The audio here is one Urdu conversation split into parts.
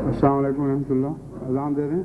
السلام علیکم ورحمۃ اللہ. اذان دے رہے ہیں.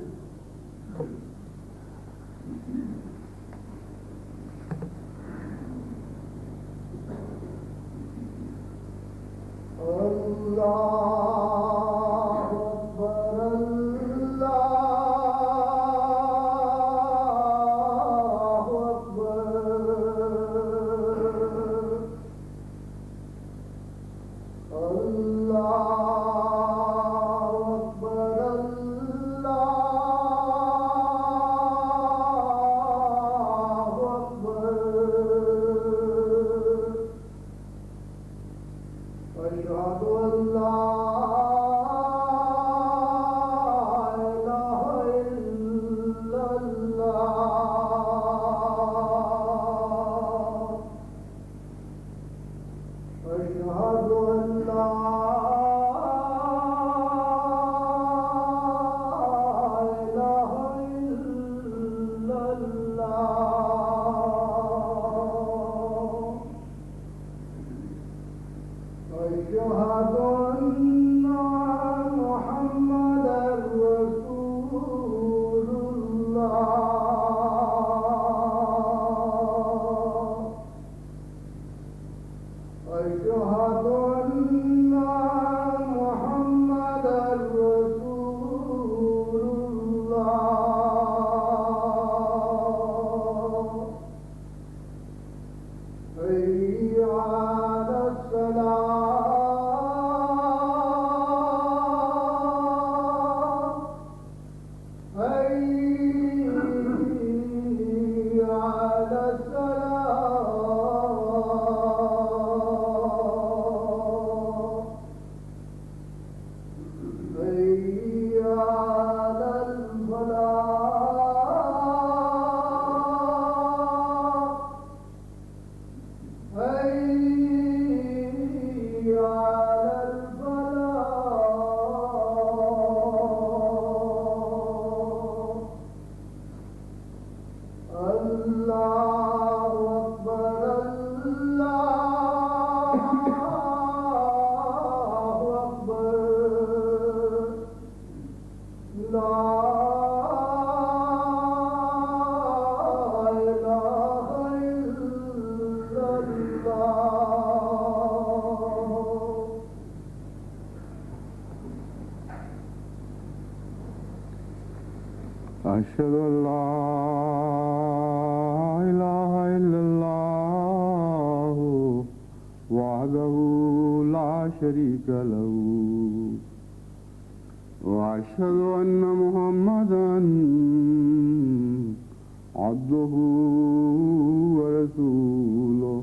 أشهد أن لا إله إلا الله وحده لا شريك له وأشهد أن محمدا عبده ورسوله.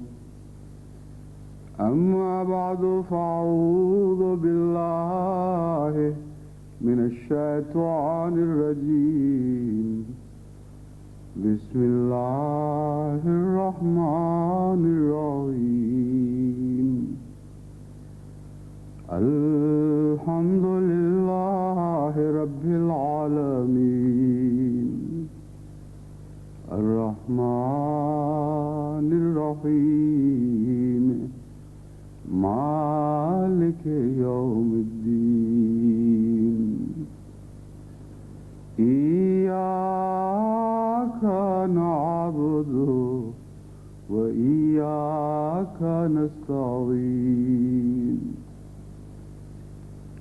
أما بعد فأعوذ بالله من الشيطان الرجيم. بسم الله الرحمن الرحيم. الحمد لله رب العالمين الرحمن الرحيم مالك يوم الدين. إياك نعبد وإياك نستعين.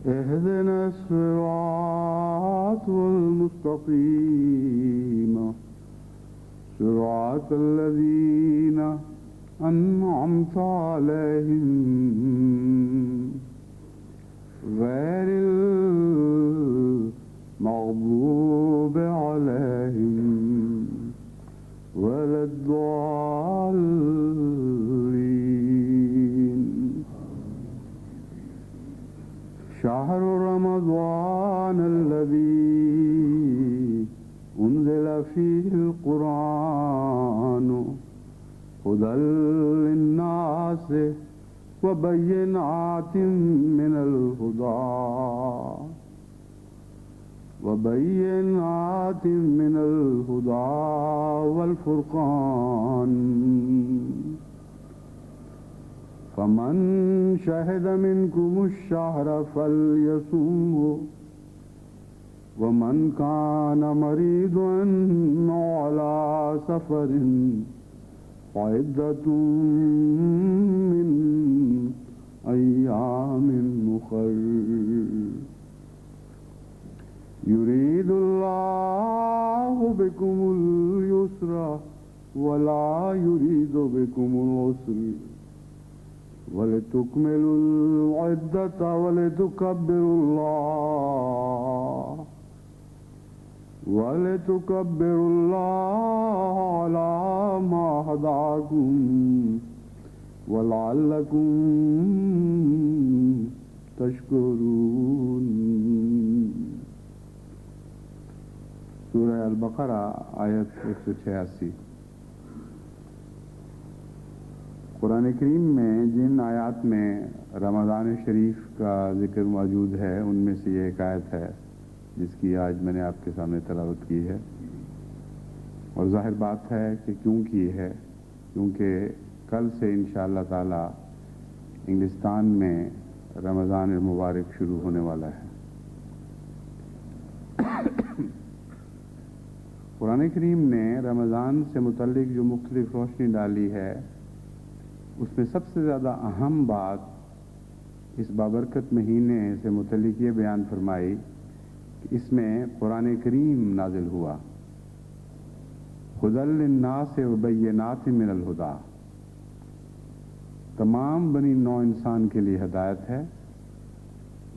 اهدنا الصراط المستقيم صراط الذين أنعمت عليهم غير المغضوب عليهم ولا الضالين. شهر رمضان الذي أنزل فيه القرآن هدى للناس وبينات من الهدى والفرقان فمن شهد منكم الشهر فليصمه ومن كان مريضا أو على سفر فعدة من أيام أخر يريد الله بكم اليسر ولا يريد بكم العسر ولتكملوا العدة ولتكبروا الله على ما هداكم ولعلكم تشکرون۔ سورہ البقرہ آیت 186۔ قرآن کریم میں جن آیات میں رمضان شریف کا ذکر موجود ہے ان میں سے یہ ایک آیت ہے جس کی آج میں نے آپ کے سامنے تلاوت کی ہے، اور ظاہر بات ہے کہ کیوں کی ہے، کیونکہ کل سے انشاءاللہ تعالی انگلستان میں رمضان المبارک شروع ہونے والا ہے۔ قرآن کریم نے رمضان سے متعلق جو مختلف روشنی ڈالی ہے اس میں سب سے زیادہ اہم بات اس بابرکت مہینے سے متعلق یہ بیان فرمائی کہ اس میں قرآن کریم نازل ہوا، ہدی للناس وبینات من الہدی، تمام بنی نوع انسان کے لیے ہدایت ہے،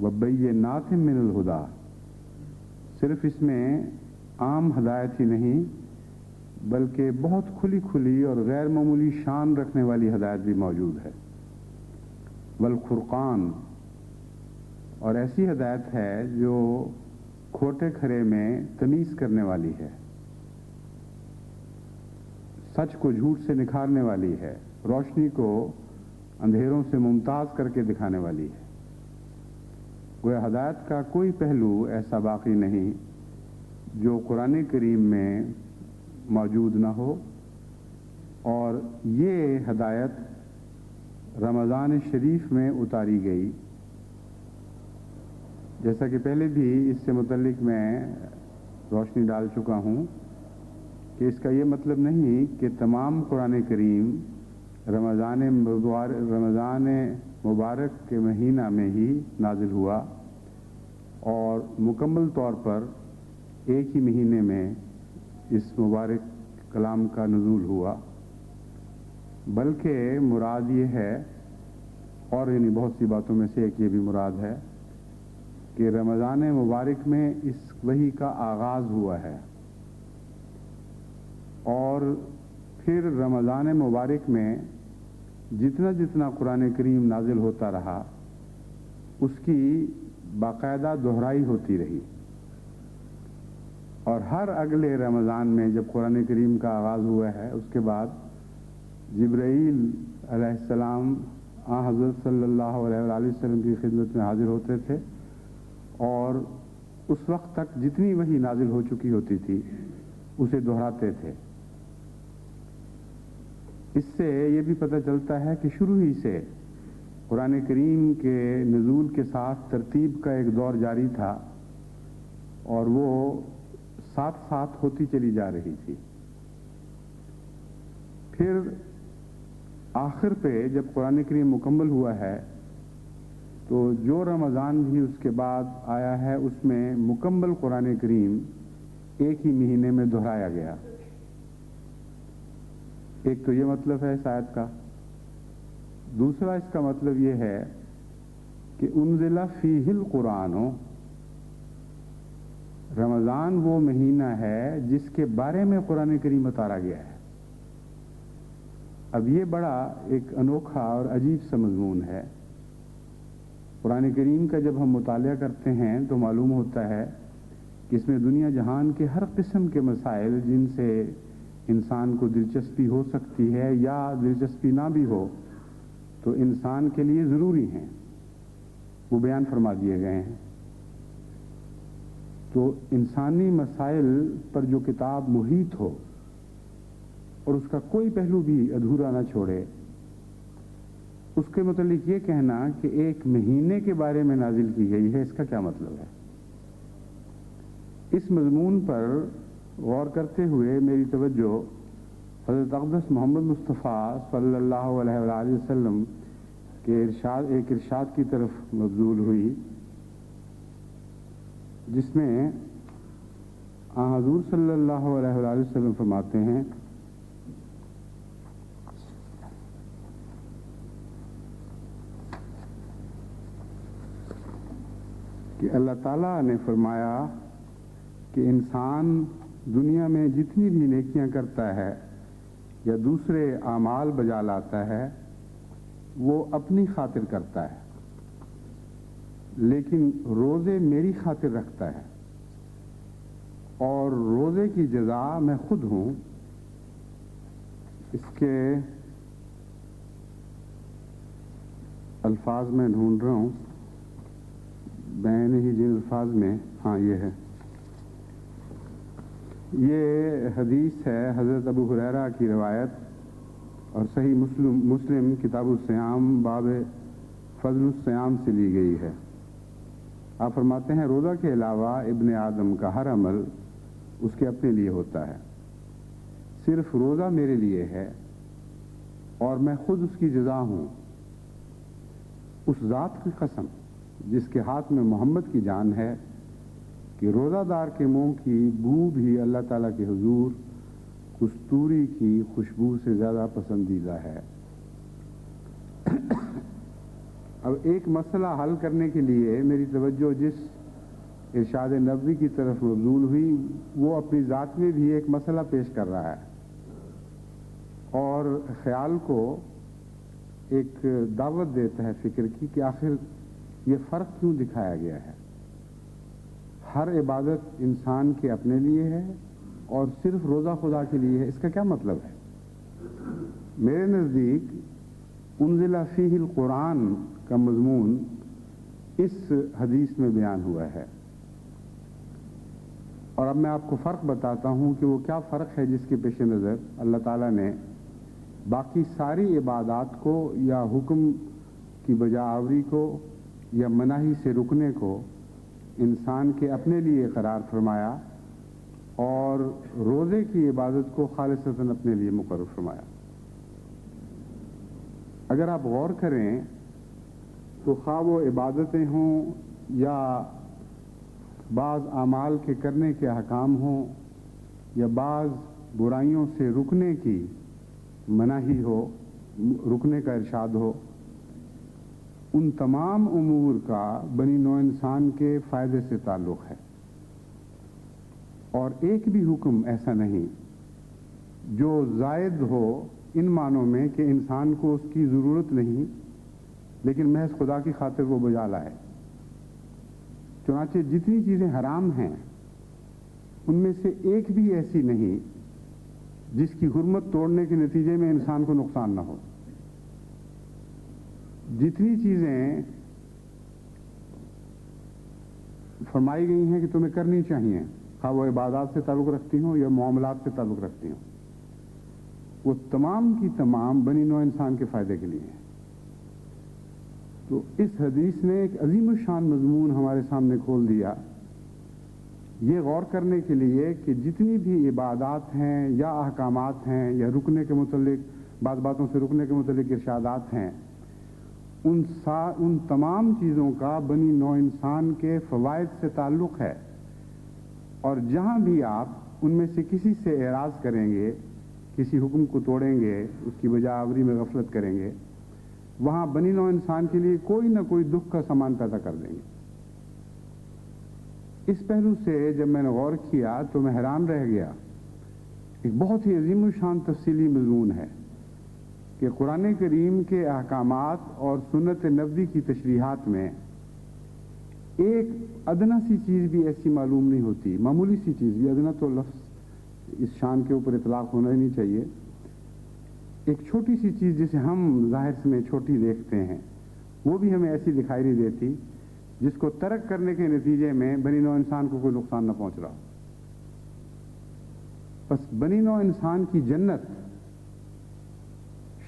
وبینات من الہدی، صرف اس میں عام ہدایت ہی نہیں بلکہ بہت کھلی کھلی اور غیر معمولی شان رکھنے والی ہدایت بھی موجود ہے، والفرقان، اور ایسی ہدایت ہے جو کھوٹے کھرے میں تمیز کرنے والی ہے، سچ کو جھوٹ سے نکھارنے والی ہے، روشنی کو اندھیروں سے ممتاز کر کے دکھانے والی ہے۔ گویا ہدایت کا کوئی پہلو ایسا باقی نہیں جو قرآن کریم میں موجود نہ ہو، اور یہ ہدایت رمضان شریف میں اتاری گئی۔ جیسا کہ پہلے بھی اس سے متعلق میں روشنی ڈال چکا ہوں کہ اس کا یہ مطلب نہیں کہ تمام قرآن کریم رمضان مبارک کے مہینہ میں ہی نازل ہوا اور مکمل طور پر ایک ہی مہینے میں اس مبارک کلام کا نزول ہوا، بلکہ مراد یہ ہے، اور یعنی بہت سی باتوں میں سے ایک یہ بھی مراد ہے کہ رمضان مبارک میں اس وحی کا آغاز ہوا ہے، اور پھر رمضان مبارک میں جتنا جتنا قرآن کریم نازل ہوتا رہا اس کی باقاعدہ دہرائی ہوتی رہی، اور ہر اگلے رمضان میں جب قرآن کریم کا آغاز ہوا ہے اس کے بعد جبرائیل علیہ السلام حضرت صلی اللہ علیہ وآلہ وسلم کی خدمت میں حاضر ہوتے تھے، اور اس وقت تک جتنی وحی نازل ہو چکی ہوتی تھی اسے دہراتے تھے۔ اس سے یہ بھی پتہ چلتا ہے کہ شروع ہی سے قرآن کریم کے نزول کے ساتھ ترتیب کا ایک دور جاری تھا، اور وہ ساتھ ساتھ ہوتی چلی جا رہی تھی۔ پھر آخر پہ جب قرآن کریم مکمل ہوا ہے تو جو رمضان بھی اس کے بعد آیا ہے اس میں مکمل قرآن کریم ایک ہی مہینے میں دہرایا گیا۔ ایک تو یہ مطلب ہے اس آیت کا، دوسرا اس کا مطلب یہ ہے کہ انزل فیہ القرآن، رمضان وہ مہینہ ہے جس کے بارے میں قرآن کریم اتارا گیا ہے۔ اب یہ بڑا ایک انوکھا اور عجیب سا مضمون ہے۔ قرآن کریم کا جب ہم مطالعہ کرتے ہیں تو معلوم ہوتا ہے کہ اس میں دنیا جہان کے ہر قسم کے مسائل جن سے انسان کو دلچسپی ہو سکتی ہے یا دلچسپی نہ بھی ہو تو انسان کے لیے ضروری ہیں، وہ بیان فرما دیے گئے ہیں۔ تو انسانی مسائل پر جو کتاب محیط ہو اور اس کا کوئی پہلو بھی ادھورا نہ چھوڑے، اس کے متعلق یہ کہنا کہ ایک مہینے کے بارے میں نازل کی گئی ہے، اس کا کیا مطلب ہے؟ اس مضمون پر غور کرتے ہوئے میری توجہ حضرت اقدس محمد مصطفیٰ صلی اللہ علیہ وآلہ وسلم کے ایک ارشاد کی طرف مبذول ہوئی، جس میں حضور صلی اللہ علیہ وآلہ وسلم فرماتے ہیں کہ اللہ تعالیٰ نے فرمایا کہ انسان دنیا میں جتنی بھی نیکیاں کرتا ہے یا دوسرے اعمال بجا لاتا ہے وہ اپنی خاطر کرتا ہے، لیکن روزے میری خاطر رکھتا ہے، اور روزے کی جزا میں خود ہوں۔ اس کے الفاظ میں ڈھونڈ رہا ہوں، میں نے ہی جن الفاظ میں، ہاں یہ ہے، یہ حدیث ہے حضرت ابو ہریرہ کی روایت، اور صحیح مسلم کتاب الصیام باب فضل الصیام سے لی گئی ہے۔ آپ فرماتے ہیں روزہ کے علاوہ ابن آدم کا ہر عمل اس کے اپنے لیے ہوتا ہے، صرف روزہ میرے لیے ہے اور میں خود اس کی جزا ہوں۔ اس ذات کی قسم جس کے ہاتھ میں محمد کی جان ہے کہ روزہ دار کے منہ کی بو بھی اللہ تعالیٰ کے حضور کستوری کی خوشبو سے زیادہ پسندیدہ ہے۔ اب ایک مسئلہ حل کرنے کے لیے میری توجہ جس ارشاد نبوی کی طرف مبذول ہوئی، وہ اپنی ذات میں بھی ایک مسئلہ پیش کر رہا ہے اور خیال کو ایک دعوت دیتا ہے فکر کی کہ آخر یہ فرق کیوں دکھایا گیا ہے؟ ہر عبادت انسان کے اپنے لیے ہے اور صرف روزہ خدا کے لیے ہے، اس کا کیا مطلب ہے؟ میرے نزدیک انزل فیہ القرآن کا مضمون اس حدیث میں بیان ہوا ہے، اور اب میں آپ کو فرق بتاتا ہوں کہ وہ کیا فرق ہے جس کے پیش نظر اللہ تعالیٰ نے باقی ساری عبادات کو یا حکم کی بجا آوری کو یا مناہی سے رکنے کو انسان کے اپنے لیے قرار فرمایا اور روزے کی عبادت کو خالصتاً اپنے لیے مقرر فرمایا۔ اگر آپ غور کریں تو خواہ وہ عبادتیں ہوں یا بعض اعمال کے کرنے کے احکام ہوں یا بعض برائیوں سے رکنے کی مناہی ہو، رکنے کا ارشاد ہو، ان تمام امور کا بنی نوع انسان کے فائدے سے تعلق ہے، اور ایک بھی حکم ایسا نہیں جو زائد ہو ان معنوں میں کہ انسان کو اس کی ضرورت نہیں لیکن محض خدا کی خاطر وہ بجا لائے۔ چنانچہ جتنی چیزیں حرام ہیں ان میں سے ایک بھی ایسی نہیں جس کی حرمت توڑنے کے نتیجے میں انسان کو نقصان نہ ہو۔ جتنی چیزیں فرمائی گئی ہیں کہ تمہیں کرنی چاہیے، خواہ وہ عبادات سے تعلق رکھتی ہوں یا معاملات سے تعلق رکھتی ہوں، وہ تمام کی تمام بنی نوع انسان کے فائدے کے لیے ہیں۔ تو اس حدیث نے ایک عظیم الشان مضمون ہمارے سامنے کھول دیا، یہ غور کرنے کے لیے کہ جتنی بھی عبادات ہیں یا احکامات ہیں یا رکنے کے متعلق بعض باتوں سے رکنے کے متعلق ارشادات ہیں، ان تمام چیزوں کا بنی نوع انسان کے فوائد سے تعلق ہے، اور جہاں بھی آپ ان میں سے کسی سے اعراض کریں گے، کسی حکم کو توڑیں گے، اس کی بجا آوری میں غفلت کریں گے، وہاں بنی نوع انسان کے لیے کوئی نہ کوئی دکھ کا سامان پیدا کر دیں گے۔ اس پہلو سے جب میں نے غور کیا تو میں حیران رہ گیا۔ ایک بہت ہی عظیم الشان تفصیلی مضمون ہے کہ قرآن کریم کے احکامات اور سنت نبوی کی تشریحات میں ایک ادنا سی چیز بھی ایسی معلوم نہیں ہوتی، معمولی سی چیز بھی، ادنا تو لفظ اس شان کے اوپر اطلاق ہونا ہی نہیں چاہیے، ایک چھوٹی سی چیز جسے ہم ظاہر میں چھوٹی دیکھتے ہیں وہ بھی ہمیں ایسی دکھائی نہیں دیتی جس کو ترک کرنے کے نتیجے میں بنی نوع انسان کو کوئی نقصان نہ پہنچ رہا۔ بس بنی نوع انسان کی جنت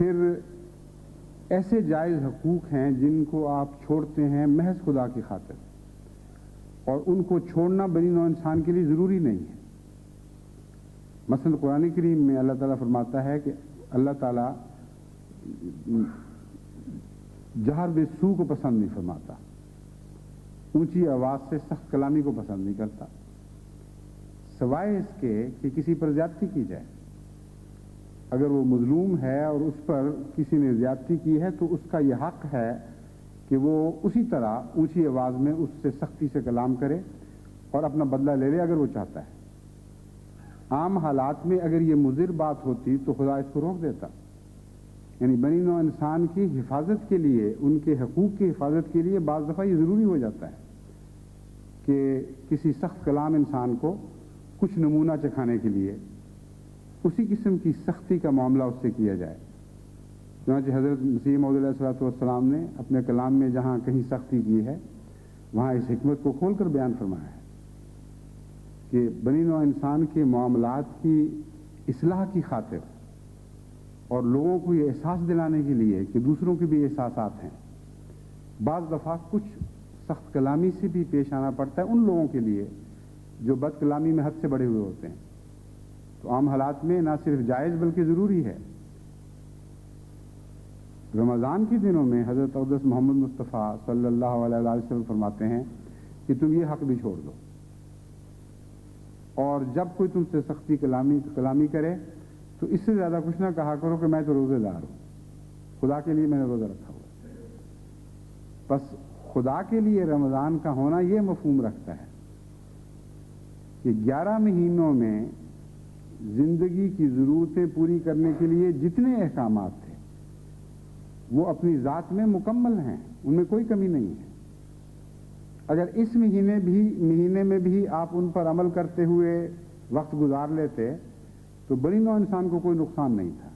پھر ایسے جائز حقوق ہیں جن کو آپ چھوڑتے ہیں محض خدا کی خاطر، اور ان کو چھوڑنا بنی نوع انسان کے لیے ضروری نہیں ہے۔ مثلا قرآن کریم میں اللہ تعالیٰ فرماتا ہے کہ اللہ تعالیٰ جہر بالسوء کو پسند نہیں فرماتا، اونچی آواز سے سخت کلامی کو پسند نہیں کرتا، سوائے اس کے کہ کسی پر زیادتی کی جائے۔ اگر وہ مظلوم ہے اور اس پر کسی نے زیادتی کی ہے تو اس کا یہ حق ہے کہ وہ اسی طرح اونچی آواز میں اس سے سختی سے کلام کرے اور اپنا بدلہ لے لے اگر وہ چاہتا ہے۔ عام حالات میں اگر یہ مضر بات ہوتی تو خدا اس کو روک دیتا۔ یعنی بنی نوع انسان کی حفاظت کے لیے، ان کے حقوق کی حفاظت کے لیے بعض دفعہ یہ ضروری ہو جاتا ہے کہ کسی سخت کلام انسان کو کچھ نمونہ چکھانے کے لیے اسی قسم کی سختی کا معاملہ اس سے کیا جائے۔ چنانچہ حضرت مسیح موعود علیہ الصلوۃ والسلام نے اپنے کلام میں جہاں کہیں سختی کی ہے وہاں اس حکمت کو کھول کر بیان فرمایا ہے کہ بنی نوع انسان کے معاملات کی اصلاح کی خاطر اور لوگوں کو یہ احساس دلانے کے لیے کہ دوسروں کے بھی احساسات ہیں، بعض دفعہ کچھ سخت کلامی سے بھی پیش آنا پڑتا ہے ان لوگوں کے لیے جو بد کلامی میں حد سے بڑھے ہوئے ہوتے ہیں۔ تو عام حالات میں نہ صرف جائز بلکہ ضروری ہے۔ رمضان کے دنوں میں حضرت اقدس محمد مصطفیٰ صلی اللہ علیہ وسلم فرماتے ہیں کہ تم یہ حق بھی چھوڑ دو، اور جب کوئی تم سے سختی کلامی کرے تو اس سے زیادہ کچھ نہ کہا کرو کہ میں تو روزے دار ہوں، خدا کے لیے میں نے روزہ رکھا ہوا ہے۔ بس خدا کے لیے رمضان کا ہونا یہ مفہوم رکھتا ہے کہ 11 مہینوں میں زندگی کی ضرورتیں پوری کرنے کے لیے جتنے احکامات تھے وہ اپنی ذات میں مکمل ہیں، ان میں کوئی کمی نہیں ہے۔ اگر اس مہینے میں بھی آپ ان پر عمل کرتے ہوئے وقت گزار لیتے تو بنی نوع انسان کو کوئی نقصان نہیں تھا۔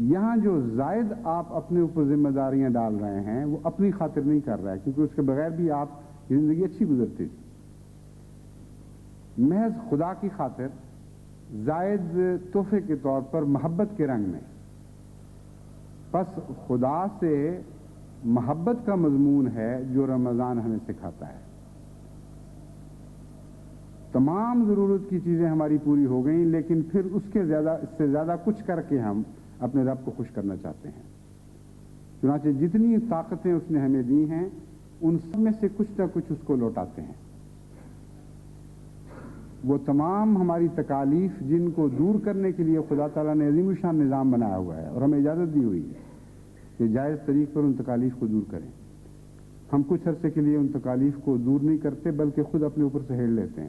یہاں جو زائد آپ اپنے اوپر ذمہ داریاں ڈال رہے ہیں وہ اپنی خاطر نہیں کر رہا ہے، کیونکہ اس کے بغیر بھی آپ کی زندگی اچھی گزرتی تھی۔ محض خدا کی خاطر زائد تحفے کے طور پر محبت کے رنگ میں، بس خدا سے محبت کا مضمون ہے جو رمضان ہمیں سکھاتا ہے۔ تمام ضرورت کی چیزیں ہماری پوری ہو گئیں، لیکن پھر اس سے زیادہ کچھ کر کے ہم اپنے رب کو خوش کرنا چاہتے ہیں۔ چنانچہ جتنی طاقتیں اس نے ہمیں دی ہیں ان سب میں سے کچھ نہ کچھ اس کو لوٹاتے ہیں۔ وہ تمام ہماری تکالیف جن کو دور کرنے کے لیے خدا تعالیٰ نے عظیم الشان نظام بنایا ہوا ہے اور ہمیں اجازت دی ہوئی ہے کہ جائز طریق پر ان تکالیف کو دور کریں، ہم کچھ عرصے کے لیے ان تکالیف کو دور نہیں کرتے بلکہ خود اپنے اوپر سہیڑ لیتے ہیں۔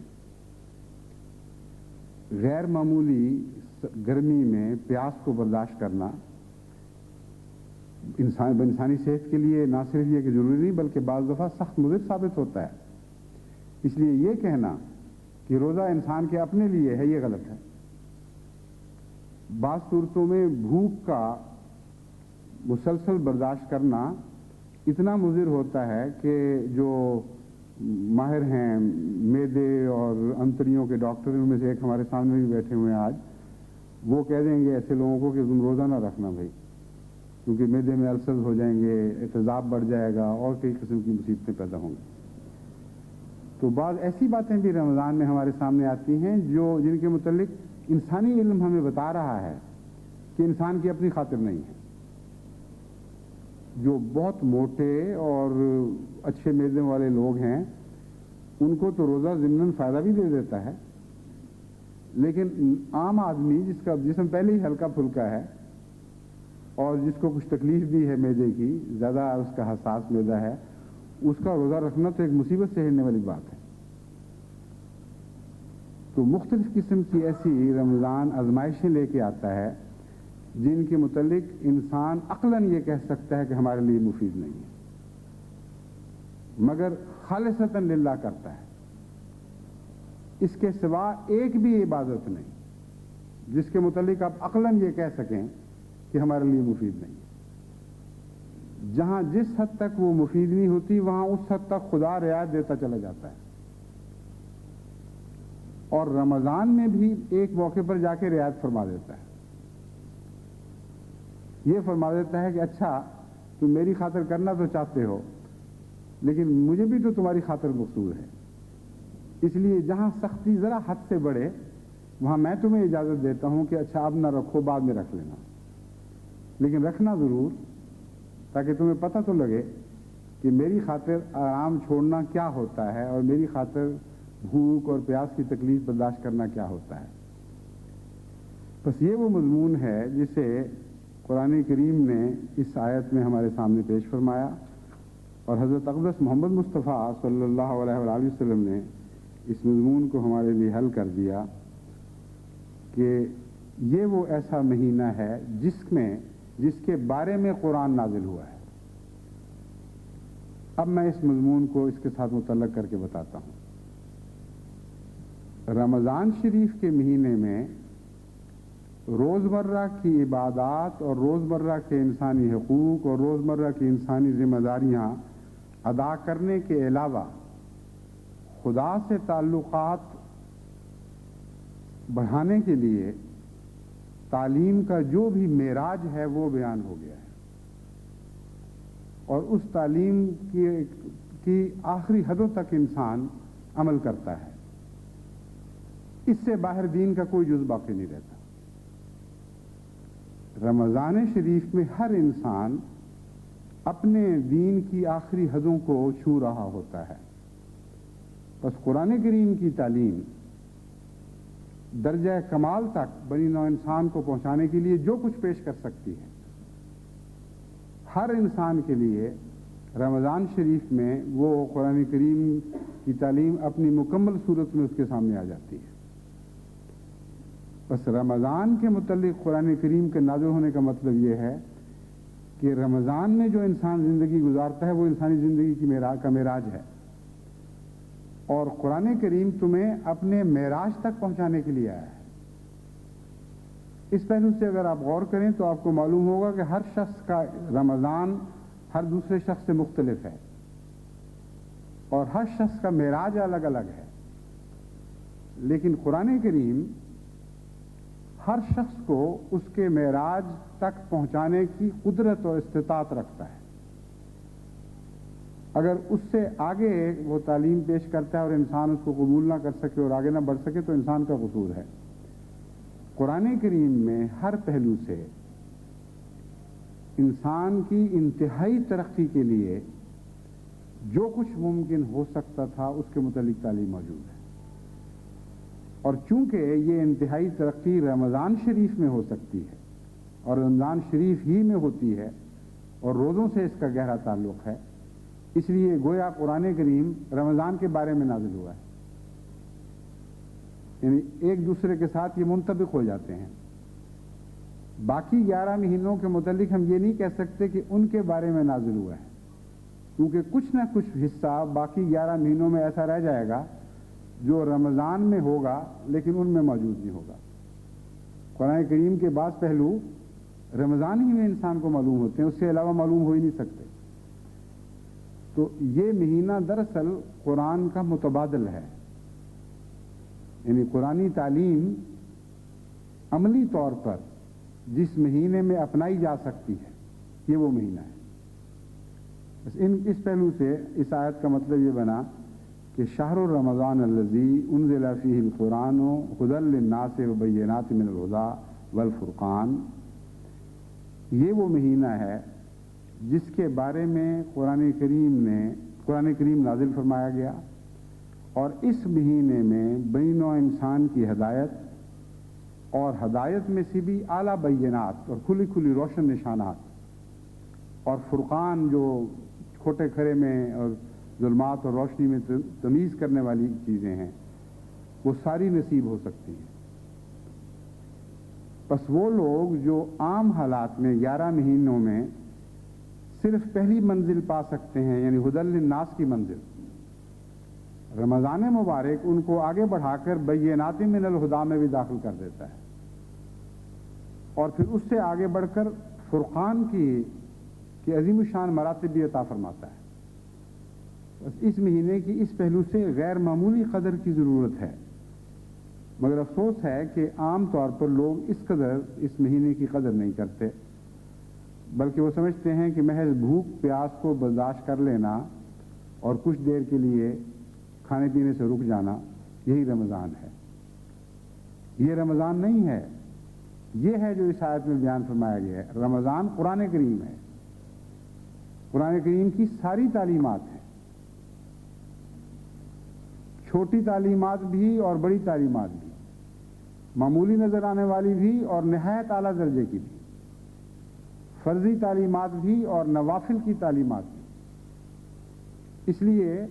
غیر معمولی گرمی میں پیاس کو برداشت کرنا انسانی صحت کے لیے نہ صرف یہ کہ ضروری نہیں بلکہ بعض دفعہ سخت مضر ثابت ہوتا ہے۔ اس لیے یہ کہنا کہ روزہ انسان کے اپنے لیے ہے یہ غلط ہے۔ بعض صورتوں میں بھوک کا مسلسل برداشت کرنا اتنا مضر ہوتا ہے کہ جو ماہر ہیں معدے اور انتڑیوں کے ڈاکٹر، ان میں سے ایک ہمارے سامنے بھی بیٹھے ہوئے ہیں آج، وہ کہہ دیں گے ایسے لوگوں کو کہ تم روزہ نہ رکھنا بھائی، کیونکہ معدے میں السر ہو جائیں گے، احتضاب بڑھ جائے گا اور کئی قسم کی مصیبتیں پیدا ہوں گی۔ تو بعض ایسی باتیں بھی رمضان میں ہمارے سامنے آتی ہیں جن کے متعلق انسانی علم ہمیں بتا رہا ہے کہ انسان کی اپنی خاطر نہیں ہے۔ جو بہت موٹے اور اچھے معدے والے لوگ ہیں ان کو تو روزہ ضمناً فائدہ بھی دے دیتا ہے، لیکن عام آدمی جس کا جسم پہلے ہی ہلکا پھلکا ہے اور جس کو کچھ تکلیف بھی ہے معدے کی، زیادہ اس کا حساس معدہ ہے، اس کا روزہ رکھنا تو ایک مصیبت سے ہڑنے والی بات ہے۔ تو مختلف قسم کی ایسی رمضان آزمائشیں لے کے آتا ہے جن کے متعلق انسان عقلاً یہ کہہ سکتا ہے کہ ہمارے لیے مفید نہیں ہے، مگر خالصتاً للہ کرتا ہے۔ اس کے سوا ایک بھی عبادت نہیں جس کے متعلق آپ عقلاً یہ کہہ سکیں کہ ہمارے لیے مفید نہیں ہے۔ جہاں جس حد تک وہ مفید نہیں ہوتی وہاں اس حد تک خدا رعایت دیتا چلا جاتا ہے، اور رمضان میں بھی ایک موقع پر جا کے رعایت فرما دیتا ہے۔ یہ فرما دیتا ہے کہ اچھا تم میری خاطر کرنا تو چاہتے ہو لیکن مجھے بھی تو تمہاری خاطر مقصود ہے، اس لیے جہاں سختی ذرا حد سے بڑھے وہاں میں تمہیں اجازت دیتا ہوں کہ اچھا اب نہ رکھو، بعد میں رکھ لینا، لیکن رکھنا ضرور، تاکہ تمہیں پتہ تو لگے کہ میری خاطر آرام چھوڑنا کیا ہوتا ہے اور میری خاطر بھوک اور پیاس کی تکلیف برداشت کرنا کیا ہوتا ہے۔ بس یہ وہ مضمون ہے جسے قرآن کریم نے اس آیت میں ہمارے سامنے پیش فرمایا، اور حضرت اقدس محمد مصطفیٰ صلی اللہ علیہ وآلہ وسلم نے اس مضمون کو ہمارے لیے حل کر دیا کہ یہ وہ ایسا مہینہ ہے جس کے بارے میں قرآن نازل ہوا ہے۔ اب میں اس مضمون کو اس کے ساتھ متعلق کر کے بتاتا ہوں۔ رمضان شریف کے مہینے میں روزمرہ کی عبادات اور روزمرہ کے انسانی حقوق اور روزمرہ کی انسانی ذمہ داریاں ادا کرنے کے علاوہ خدا سے تعلقات بڑھانے کے لیے تعلیم کا جو بھی معراج ہے وہ بیان ہو گیا ہے، اور اس تعلیم کی آخری حدوں تک انسان عمل کرتا ہے، اس سے باہر دین کا کوئی جز باقی نہیں رہتا۔ رمضان شریف میں ہر انسان اپنے دین کی آخری حدوں کو چھو رہا ہوتا ہے، بس قرآن کریم کی تعلیم درجہ کمال تک بنی نوع انسان کو پہنچانے کے لیے جو کچھ پیش کر سکتی ہے، ہر انسان کے لیے رمضان شریف میں وہ قرآن کریم کی تعلیم اپنی مکمل صورت میں اس کے سامنے آ جاتی ہے۔ بس رمضان کے متعلق قرآن کریم کے نازل ہونے کا مطلب یہ ہے کہ رمضان میں جو انسان زندگی گزارتا ہے وہ انسانی زندگی کا معراج ہے، اور قرآن کریم تمہیں اپنے معراج تک پہنچانے کے لیے آیا ہے۔ اس پہلو سے اگر آپ غور کریں تو آپ کو معلوم ہوگا کہ ہر شخص کا رمضان ہر دوسرے شخص سے مختلف ہے، اور ہر شخص کا معراج الگ الگ ہے، لیکن قرآن کریم ہر شخص کو اس کے معراج تک پہنچانے کی قدرت اور استطاعت رکھتا ہے۔ اگر اس سے آگے وہ تعلیم پیش کرتا ہے اور انسان اس کو قبول نہ کر سکے اور آگے نہ بڑھ سکے تو انسان کا قصور ہے۔ قرآن کریم میں ہر پہلو سے انسان کی انتہائی ترقی کے لیے جو کچھ ممکن ہو سکتا تھا اس کے متعلق تعلیم موجود ہے، اور چونکہ یہ انتہائی ترقی رمضان شریف میں ہو سکتی ہے اور رمضان شریف ہی میں ہوتی ہے اور روزوں سے اس کا گہرا تعلق ہے، اس لیے گویا قرآن کریم رمضان کے بارے میں نازل ہوا ہے، یعنی ایک دوسرے کے ساتھ یہ منطبق ہو جاتے ہیں۔ باقی 11 مہینوں کے متعلق ہم یہ نہیں کہہ سکتے کہ ان کے بارے میں نازل ہوا ہے، کیونکہ کچھ نہ کچھ حصہ باقی 11 مہینوں میں ایسا رہ جائے گا جو رمضان میں ہوگا لیکن ان میں موجود نہیں ہوگا۔ قرآن کریم کے بعض پہلو رمضان ہی میں انسان کو معلوم ہوتے ہیں، اس سے علاوہ معلوم ہو ہی نہیں سکتے۔ تو یہ مہینہ دراصل قرآن کا متبادل ہے، یعنی قرآنی تعلیم عملی طور پر جس مہینے میں اپنائی جا سکتی ہے یہ وہ مہینہ ہے۔ بس اس پہلو سے اس آیت کا مطلب یہ بنا کہ شہر رمضان الذی انزل فیہ القرآن ھدی للناس وبینات من الھدی والفرقان، یہ وہ مہینہ ہے جس کے بارے میں قرآن کریم نازل فرمایا گیا، اور اس مہینے میں بنی نوع انسان کی ہدایت اور ہدایت میں سے بھی اعلیٰ بینات اور کھلی کھلی روشن نشانات اور فرقان جو کھوٹے کھرے میں اور ظلمات اور روشنی میں تمیز کرنے والی چیزیں ہیں وہ ساری نصیب ہو سکتی ہیں۔ بس وہ لوگ جو عام حالات میں 11 مہینوں میں صرف پہلی منزل پا سکتے ہیں، یعنی ھدی للناس کی منزل، رمضان مبارک ان کو آگے بڑھا کر بینات من الھدی میں بھی داخل کر دیتا ہے، اور پھر اس سے آگے بڑھ کر فرقان کی عظیم الشان مراتب بھی عطا فرماتا ہے۔ بس اس مہینے کی اس پہلو سے غیر معمولی قدر کی ضرورت ہے، مگر افسوس ہے کہ عام طور پر لوگ اس قدر اس مہینے کی قدر نہیں کرتے، بلکہ وہ سمجھتے ہیں کہ محض بھوک پیاس کو برداشت کر لینا اور کچھ دیر کے لیے کھانے پینے سے رک جانا یہی رمضان ہے۔ یہ رمضان نہیں ہے، یہ ہے جو اس آیت میں بیان فرمایا گیا ہے۔ رمضان قرآن کریم ہے، قرآن کریم کی ساری تعلیمات ہیں، چھوٹی تعلیمات بھی اور بڑی تعلیمات بھی، معمولی نظر آنے والی بھی اور نہایت اعلیٰ درجے کی بھی، فرضی تعلیمات بھی اور نوافل کی تعلیمات بھی۔ اس لیے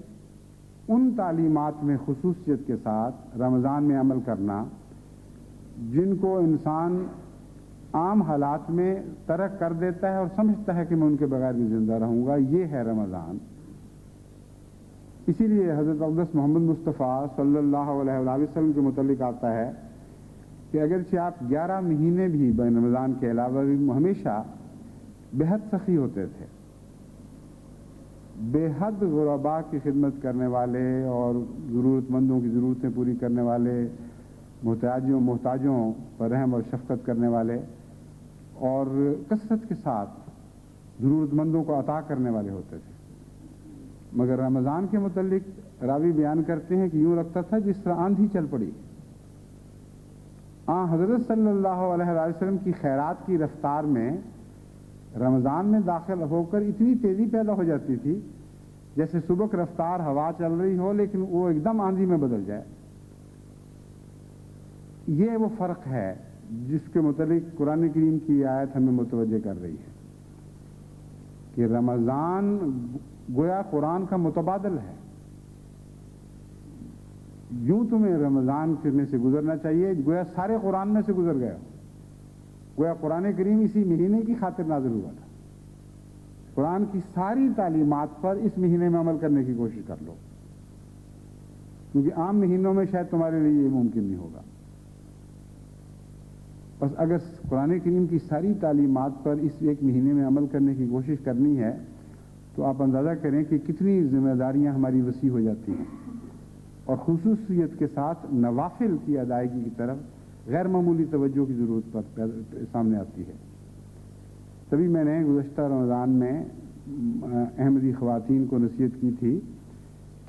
ان تعلیمات میں خصوصیت کے ساتھ رمضان میں عمل کرنا جن کو انسان عام حالات میں ترک کر دیتا ہے اور سمجھتا ہے کہ میں ان کے بغیر بھی زندہ رہوں گا، یہ ہے رمضان۔ اسی لیے حضرت اقدس محمد مصطفیٰ صلی اللہ علیہ وآلہ وسلم کے متعلق آتا ہے کہ اگرچہ آپ 11 مہینے بھی بین رمضان کے علاوہ بھی ہمیشہ بے حد سخی ہوتے تھے، بے حد غرباء کی خدمت کرنے والے اور ضرورت مندوں کی ضرورتیں پوری کرنے والے، محتاجوں پر رحم اور شفقت کرنے والے اور کثرت کے ساتھ ضرورت مندوں کو عطا کرنے والے ہوتے تھے۔ مگر رمضان کے متعلق راوی بیان کرتے ہیں کہ یوں لگتا تھا جس طرح آندھی چل پڑی۔ حضرت صلی اللہ علیہ وسلم کی خیرات کی رفتار میں رمضان میں داخل ہو کر اتنی تیزی پیدا ہو جاتی تھی جیسے سبک رفتار ہوا چل رہی ہو لیکن وہ ایک دم آندھی میں بدل جائے۔ یہ وہ فرق ہے جس کے متعلق قرآن کریم کی آیت ہمیں متوجہ کر رہی ہے کہ رمضان گویا قرآن کا متبادل ہے۔ یوں تمہیں رمضان میں سے گزرنا چاہیے گویا سارے قرآن میں سے گزر گیا، گویا قرآن کریم اسی مہینے کی خاطر نازل ہوا تھا۔ قرآن کی ساری تعلیمات پر اس مہینے میں عمل کرنے کی کوشش کر لو، کیونکہ عام مہینوں میں شاید تمہارے لیے یہ ممکن نہیں ہوگا۔ بس اگر قرآن کریم کی ساری تعلیمات پر اس ایک مہینے میں عمل کرنے کی کوشش کرنی ہے تو آپ اندازہ کریں کہ کتنی ذمہ داریاں ہماری وسیع ہو جاتی ہیں، اور خصوصیت کے ساتھ نوافل کی ادائیگی کی طرف غیر معمولی توجہ کی ضرورت پر سامنے آتی ہے۔ تبھی میں نے گزشتہ رمضان میں احمدی خواتین کو نصیحت کی تھی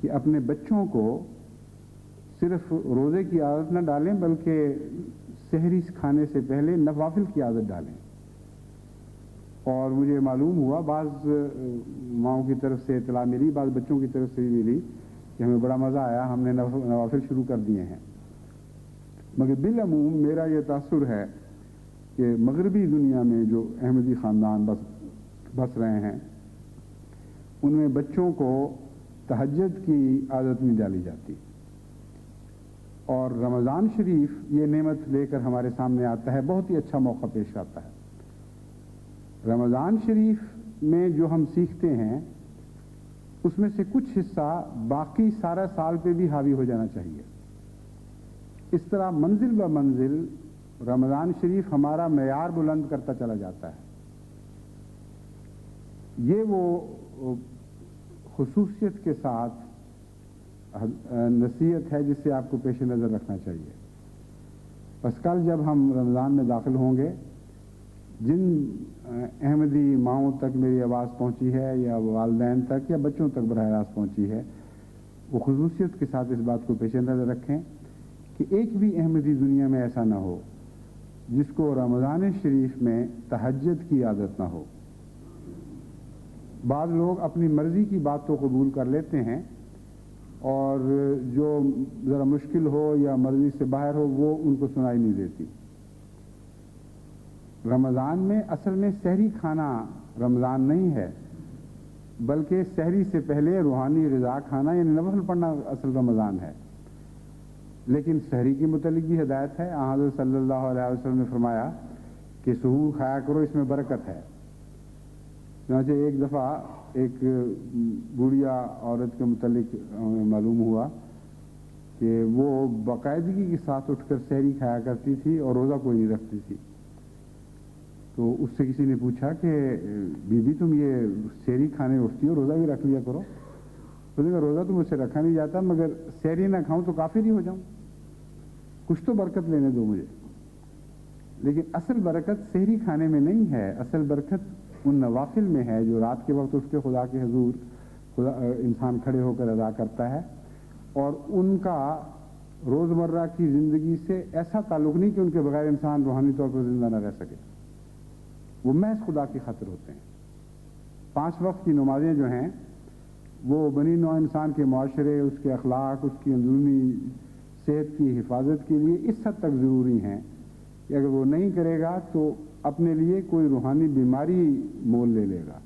کہ اپنے بچوں کو صرف روزے کی عادت نہ ڈالیں بلکہ سحری کھانے سے پہلے نوافل کی عادت ڈالیں۔ اور مجھے معلوم ہوا بعض ماؤں کی طرف سے اطلاع ملی، بعض بچوں کی طرف سے بھی ملی کہ ہمیں بڑا مزہ آیا، ہم نے نوافل شروع کر دیے ہیں۔ مگر بالعموم میرا یہ تاثر ہے کہ مغربی دنیا میں جو احمدی خاندان بس رہے ہیں ان میں بچوں کو تہجد کی عادت نہیں ڈالی جاتی، اور رمضان شریف یہ نعمت لے کر ہمارے سامنے آتا ہے، بہت ہی اچھا موقع پیش آتا ہے۔ رمضان شریف میں جو ہم سیکھتے ہیں اس میں سے کچھ حصہ باقی سارا سال پہ بھی حاوی ہو جانا چاہیے۔ اس طرح منزل بہ منزل رمضان شریف ہمارا معیار بلند کرتا چلا جاتا ہے۔ یہ وہ خصوصیت کے ساتھ نصیحت ہے جس سے آپ کو پیش نظر رکھنا چاہیے۔ بس کل جب ہم رمضان میں داخل ہوں گے، جن احمدی ماؤں تک میری آواز پہنچی ہے یا والدین تک یا بچوں تک براہ راست پہنچی ہے، وہ خصوصیت کے ساتھ اس بات کو پیش نظر رکھیں کہ ایک بھی احمدی دنیا میں ایسا نہ ہو جس کو رمضان شریف میں تہجد کی عادت نہ ہو۔ بعض لوگ اپنی مرضی کی بات تو قبول کر لیتے ہیں اور جو ذرا مشکل ہو یا مرضی سے باہر ہو وہ ان کو سنائی نہیں دیتی۔ رمضان میں اصل میں سحری کھانا رمضان نہیں ہے، بلکہ سحری سے پہلے روحانی غذا کھانا یعنی نفل پڑھنا اصل رمضان ہے۔ لیکن سحری کے متعلق بھی ہدایت ہے۔ حضرت صلی اللہ علیہ وسلم نے فرمایا کہ سحور کھایا کرو، اس میں برکت ہے۔ چنانچہ ایک دفعہ ایک بوڑھیا عورت کے متعلق معلوم ہوا کہ وہ باقاعدگی کے ساتھ اٹھ کر سحری کھایا کرتی تھی اور روزہ کوئی نہیں رکھتی تھی۔ تو اس سے کسی نے پوچھا کہ بی بی تم یہ سحری کھانے اٹھتی ہو، روزہ بھی رکھ لیا کرو۔ تو نے کہا روزہ تو مجھ سے رکھا نہیں جاتا، مگر سحری نہ کھاؤں تو کافر ہی ہو جاؤں، کچھ تو برکت لینے دو مجھے۔ لیکن اصل برکت سحری کھانے میں نہیں ہے، اصل برکت ان نوافل میں ہے جو رات کے وقت اٹھ کے خدا کے حضور انسان کھڑے ہو کر ادا کرتا ہے، اور ان کا روزمرہ کی زندگی سے ایسا تعلق نہیں کہ ان کے بغیر انسان روحانی طور پر زندہ نہ رہ سکے، وہ محض خدا کی خاطر ہوتے ہیں۔ 5 وقت کی نمازیں جو ہیں وہ بنی نوع انسان کے معاشرے، اس کے اخلاق، اس کی اندرونی صحت کی حفاظت کے لیے اس حد تک ضروری ہیں کہ اگر وہ نہیں کرے گا تو اپنے لیے کوئی روحانی بیماری مول لے لے گا،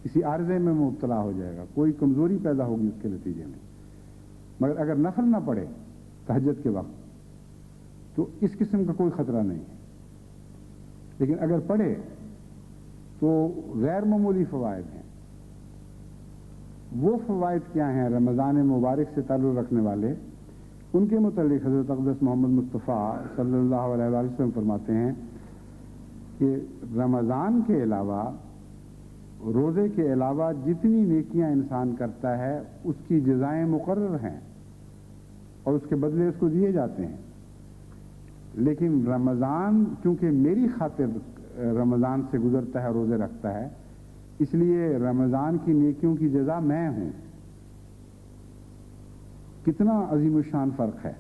کسی عارضے میں مبتلا ہو جائے گا، کوئی کمزوری پیدا ہوگی اس کے نتیجے میں۔ مگر اگر نفل نہ پڑھے تہجد کے وقت تو اس قسم کا کوئی خطرہ نہیں ہے، لیکن اگر پڑھے تو غیر معمولی فوائد ہیں۔ وہ فوائد کیا ہیں رمضان مبارک سے تعلق رکھنے والے؟ ان کے متعلق حضرت اقدس محمد مصطفیٰ صلی اللہ علیہ وآلہ وسلم فرماتے ہیں کہ رمضان کے علاوہ، روزے کے علاوہ جتنی نیکیاں انسان کرتا ہے اس کی جزائیں مقرر ہیں اور اس کے بدلے اس کو دیے جاتے ہیں، لیکن رمضان چونکہ میری خاطر رمضان سے گزرتا ہے، روزے رکھتا ہے، اس لیے رمضان کی نیکیوں کی جزا میں ہوں۔ کتنا عظیم الشان فرق ہے۔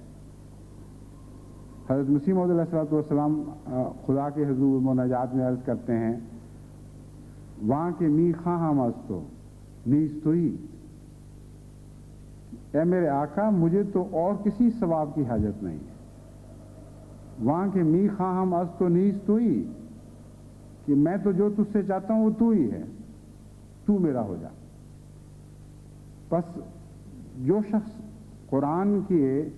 حضرت مسیح موعود علیہ الصلوۃ والسلام خدا کے حضور مناجات میں عرض کرتے ہیں، وہاں کے می خواہم استو نیستوئی، اے میرے آقا مجھے تو اور کسی ثواب کی حاجت نہیں ہے۔ وہاں کے می خواہم استو نیستوئی، کہ میں تو جو تجھ سے چاہتا ہوں وہ تو ہی ہے، تو میرا ہو جا۔ بس جو شخص قرآن کے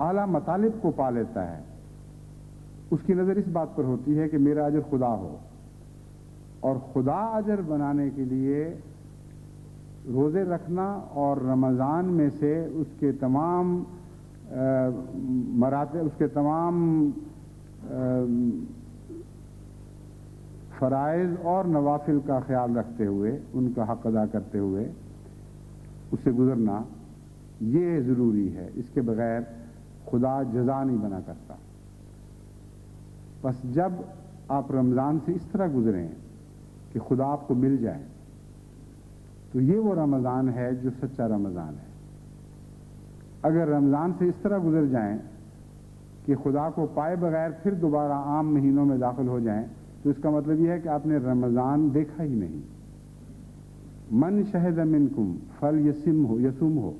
اعلیٰ مطالب کو پا لیتا ہے اس کی نظر اس بات پر ہوتی ہے کہ میرا اجر خدا ہو، اور خدا اجر بنانے کے لیے روزے رکھنا اور رمضان میں سے اس کے تمام مراتب، اس کے تمام فرائض اور نوافل کا خیال رکھتے ہوئے، ان کا حق ادا کرتے ہوئے اس سے گزرنا، یہ ضروری ہے۔ اس کے بغیر خدا جزا نہیں بنا کرتا۔ بس جب آپ رمضان سے اس طرح گزریں کہ خدا آپ کو مل جائے تو یہ وہ رمضان ہے جو سچا رمضان ہے۔ اگر رمضان سے اس طرح گزر جائیں کہ خدا کو پائے بغیر پھر دوبارہ عام مہینوں میں داخل ہو جائیں تو اس کا مطلب یہ ہے کہ آپ نے رمضان دیکھا ہی نہیں۔ من شہد منکم فلیصم ہو یصوم ہو،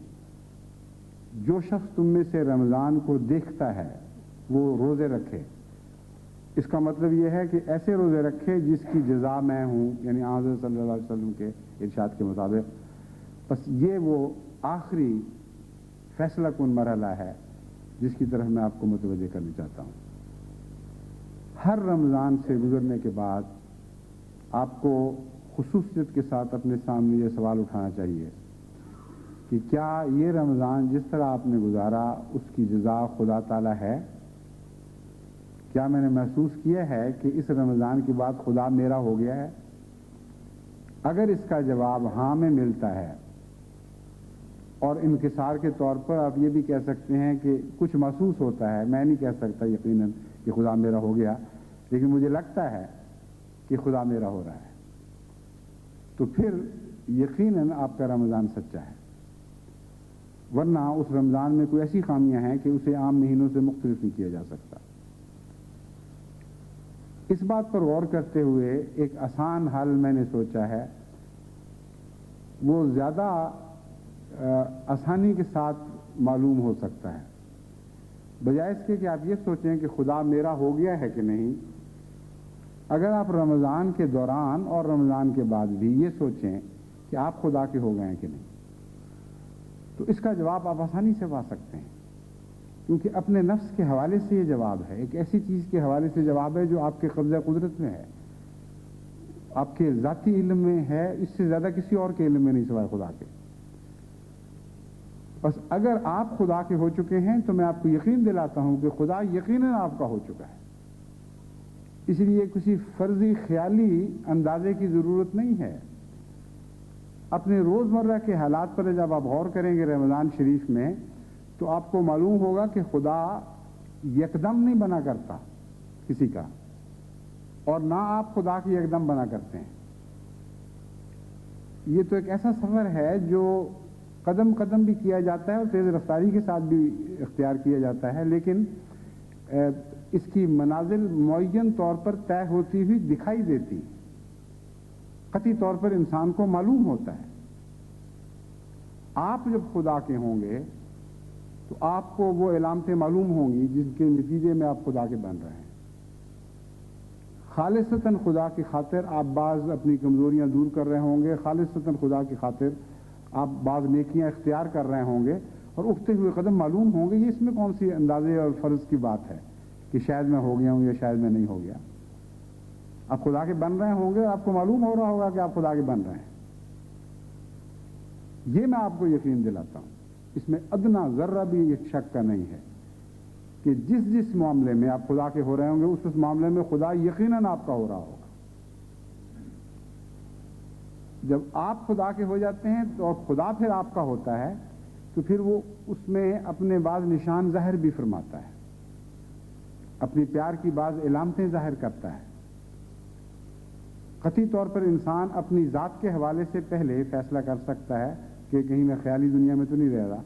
جو شخص تم میں سے رمضان کو دیکھتا ہے وہ روزے رکھے۔ اس کا مطلب یہ ہے کہ ایسے روزے رکھے جس کی جزا میں ہوں، یعنی حضرت صلی اللہ علیہ وسلم کے ارشاد کے مطابق۔ بس یہ وہ آخری فیصلہ کن مرحلہ ہے جس کی طرف میں آپ کو متوجہ کرنا چاہتا ہوں۔ ہر رمضان سے گزرنے کے بعد آپ کو خصوصیت کے ساتھ اپنے سامنے یہ سوال اٹھانا چاہیے کہ کیا یہ رمضان جس طرح آپ نے گزارا اس کی جزا خدا تعالی ہے؟ کیا میں نے محسوس کیا ہے کہ اس رمضان کے بعد خدا میرا ہو گیا ہے؟ اگر اس کا جواب ہاں میں ملتا ہے، اور انکسار کے طور پر آپ یہ بھی کہہ سکتے ہیں کہ کچھ محسوس ہوتا ہے، میں نہیں کہہ سکتا یقیناً کہ خدا میرا ہو گیا، لیکن مجھے لگتا ہے کہ خدا میرا ہو رہا ہے، تو پھر یقیناً آپ کا رمضان سچا ہے۔ ورنہ اس رمضان میں کوئی ایسی خامیاں ہیں کہ اسے عام مہینوں سے مختلف نہیں کیا جا سکتا۔ اس بات پر غور کرتے ہوئے ایک آسان حل میں نے سوچا ہے، وہ زیادہ آسانی کے ساتھ معلوم ہو سکتا ہے، بجائے اس کے کہ آپ یہ سوچیں کہ خدا میرا ہو گیا ہے کہ نہیں۔ اگر آپ رمضان کے دوران اور رمضان کے بعد بھی یہ سوچیں کہ آپ خدا کے ہو گئے ہیں کہ نہیں، تو اس کا جواب آپ آسانی سے پا سکتے ہیں، کیونکہ اپنے نفس کے حوالے سے یہ جواب ہے، ایک ایسی چیز کے حوالے سے جواب ہے جو آپ کے قبضہ قدرت میں ہے، آپ کے ذاتی علم میں ہے، اس سے زیادہ کسی اور کے علم میں نہیں سوائے خدا کے۔ بس اگر آپ خدا کے ہو چکے ہیں تو میں آپ کو یقین دلاتا ہوں کہ خدا یقیناً آپ کا ہو چکا ہے، اس لیے کسی فرضی خیالی اندازے کی ضرورت نہیں ہے۔ اپنے روزمرہ کے حالات پر جب آپ غور کریں گے رمضان شریف میں تو آپ کو معلوم ہوگا کہ خدا یکدم نہیں بنا کرتا کسی کا، اور نہ آپ خدا کی ایک دم بنا کرتے ہیں۔ یہ تو ایک ایسا سفر ہے جو قدم قدم بھی کیا جاتا ہے اور تیز رفتاری کے ساتھ بھی اختیار کیا جاتا ہے، لیکن اس کی منازل معین طور پر طے ہوتی ہوئی دکھائی دیتی، قطعی طور پر انسان کو معلوم ہوتا ہے۔ آپ جب خدا کے ہوں گے تو آپ کو وہ علامتیں معلوم ہوں گی جن کے نتیجے میں آپ خدا کے بن رہے ہیں۔ خالصتاً خدا کی خاطر آپ بعض اپنی کمزوریاں دور کر رہے ہوں گے، خالصتاً خدا کی خاطر آپ بعض نیکیاں اختیار کر رہے ہوں گے، اور اٹھتے ہوئے قدم معلوم ہوں گے۔ یہ اس میں کون سی اندازے اور فرض کی بات ہے کہ شاید میں ہو گیا ہوں یا شاید میں نہیں ہو گیا۔ آپ خدا کے بن رہے ہوں گے، آپ کو معلوم ہو رہا ہوگا کہ آپ خدا کے بن رہے ہیں۔ یہ میں آپ کو یقین دلاتا ہوں، اس میں ادنا ذرہ بھی ایک شک کا نہیں ہے کہ جس جس معاملے میں آپ خدا کے ہو رہے ہوں گے اس معاملے میں خدا یقیناً آپ کا ہو رہا ہوگا۔ جب آپ خدا کے ہو جاتے ہیں تو خدا پھر آپ کا ہوتا ہے تو پھر وہ اس میں اپنے بعض نشان ظاہر بھی فرماتا ہے، اپنی پیار کی بعض علامتیں ظاہر کرتا ہے۔ قطعی طور پر انسان اپنی ذات کے حوالے سے پہلے فیصلہ کر سکتا ہے کہ کہیں میں خیالی دنیا میں تو نہیں رہ رہا،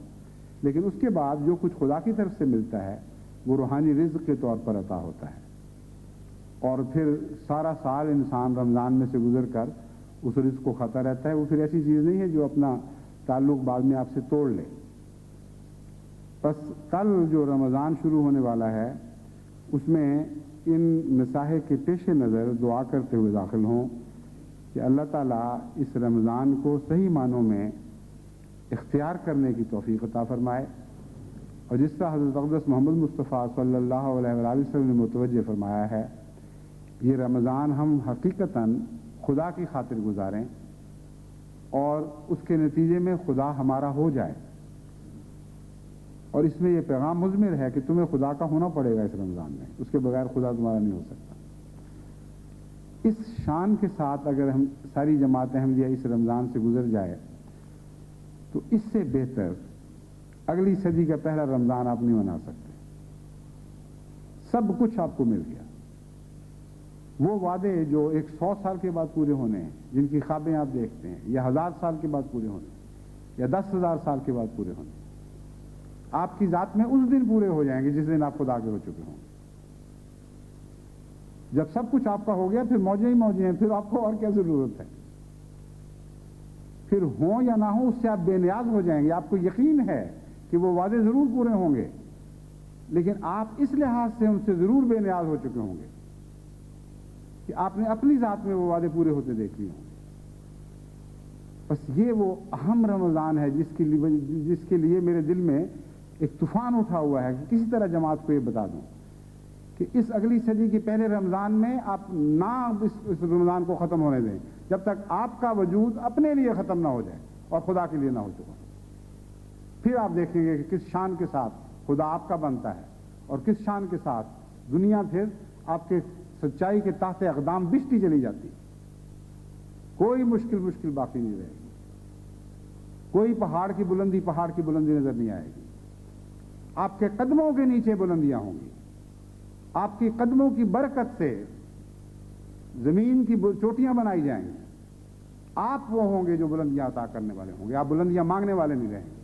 لیکن اس کے بعد جو کچھ خدا کی طرف سے ملتا ہے وہ روحانی رزق کے طور پر عطا ہوتا ہے، اور پھر سارا سال انسان رمضان میں سے گزر کر اس رزق کو کھاتا رہتا ہے۔ وہ پھر ایسی چیز نہیں ہے جو اپنا تعلق بعد میں آپ سے توڑ لے۔ بس کل جو رمضان شروع ہونے والا ہے اس میں ان مسائل کے پیش نظر دعا کرتے ہوئے داخل ہوں کہ اللہ تعالیٰ اس رمضان کو صحیح معنوں میں اختیار کرنے کی توفیق عطا فرمائے، اور جس طرح حضرت اقدس محمد مصطفیٰ صلی اللہ علیہ وآلہ وسلم نے متوجہ فرمایا ہے، یہ رمضان ہم حقیقتاً خدا کی خاطر گزاریں اور اس کے نتیجے میں خدا ہمارا ہو جائے۔ اور اس میں یہ پیغام مضمر ہے کہ تمہیں خدا کا ہونا پڑے گا اس رمضان میں، اس کے بغیر خدا تمہارا نہیں ہو سکتا۔ اس شان کے ساتھ اگر ہم ساری جماعت احمدیہ اس رمضان سے گزر جائے تو اس سے بہتر اگلی صدی کا پہلا رمضان آپ نہیں منا سکتے۔ سب کچھ آپ کو مل گیا، وہ وعدے جو 100 سال کے بعد پورے ہونے ہیں، جن کی خوابیں آپ دیکھتے ہیں، یا 1000 سال کے بعد پورے ہونے ہیں، یا 10,000 سال کے بعد پورے ہونے ہیں، آپ کی ذات میں اس دن پورے ہو جائیں گے جس دن آپ خدا کے ہو چکے ہوں گے۔ جب سب کچھ آپ کا ہو گیا پھر موجیں ہی موجیں ہیں، پھر آپ کو اور کیا ضرورت ہے؟ پھر ہوں یا نہ ہوں اس سے آپ بے نیاز ہو جائیں گے۔ آپ کو یقین ہے کہ وہ وعدے ضرور پورے ہوں گے، لیکن آپ اس لحاظ سے ان سے ضرور بے نیاز ہو چکے ہوں گے کہ آپ نے اپنی ذات میں وہ وعدے پورے ہوتے دیکھ لیے ہوں گے۔ بس یہ وہ اہم رمضان ہے جس کے لیے میرے دل میں ایک طوفان اٹھا ہوا ہے کہ کسی طرح جماعت کو یہ بتا دوں کہ اس اگلی صدی کے پہلے رمضان میں آپ نہ اس رمضان کو ختم ہونے دیں جب تک آپ کا وجود اپنے لیے ختم نہ ہو جائے اور خدا کے لیے نہ ہو چکا۔ پھر آپ دیکھیں گے کہ کس شان کے ساتھ خدا آپ کا بنتا ہے اور کس شان کے ساتھ دنیا پھر آپ کے سچائی کے تحت اقدام بچتی چلی جاتی، کوئی مشکل باقی نہیں رہے گی، کوئی پہاڑ کی بلندی نظر نہیں آئے گی، آپ کے قدموں کے نیچے بلندیاں ہوں گی، آپ کی قدموں کی برکت سے زمین کی چوٹیاں بنائی جائیں گی، آپ وہ ہوں گے جو بلندیاں عطا کرنے والے ہوں گے، آپ بلندیاں مانگنے والے نہیں رہیں گے۔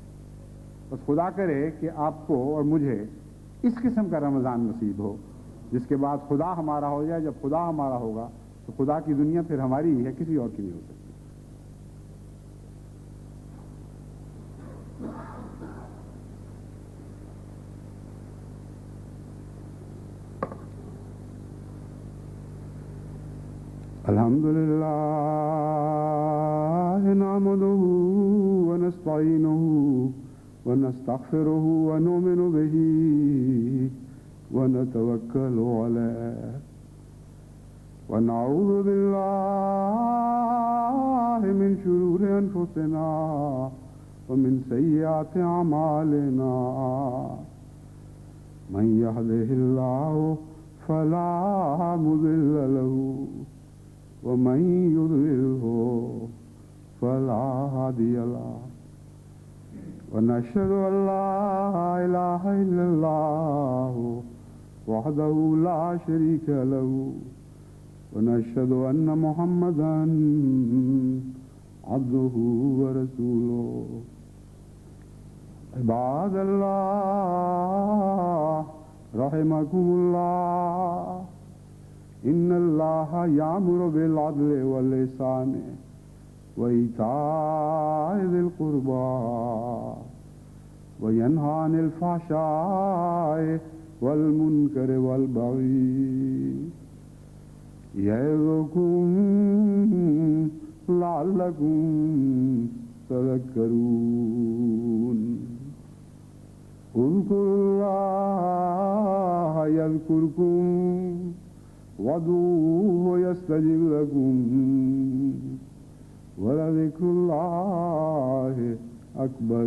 بس خدا کرے کہ آپ کو اور مجھے اس قسم کا رمضان نصیب ہو جس کے بعد خدا ہمارا ہو جائے۔ جب خدا ہمارا ہوگا تو خدا کی دنیا پھر ہماری ہی ہے، کسی اور کی نہیں ہو سکتی۔ الحمدللہ نحمدہ ونستعینہ ونستغفرہ ونؤمن بہ ونتوکل علیہ ونعوذ باللہ من شرور انفسنا ومن سیئات اعمالنا من یہدہ اللہ فلا مضل له ومن يضلله فلا هادي له ونشهد أن لا إله إلا الله وحده لا شريك له ونشهد أن محمدا عبده ورسوله عباد الله رحمكم الله إن الله يأمر بالعدل والإحسان وإيتاء ذي القربى وينهى عن الفحشاء والمنكر والبغي يعظكم لعلكم تذكرون اذكروا الله يذكركم وادعوه يستجب لكم ولذكر الله أكبر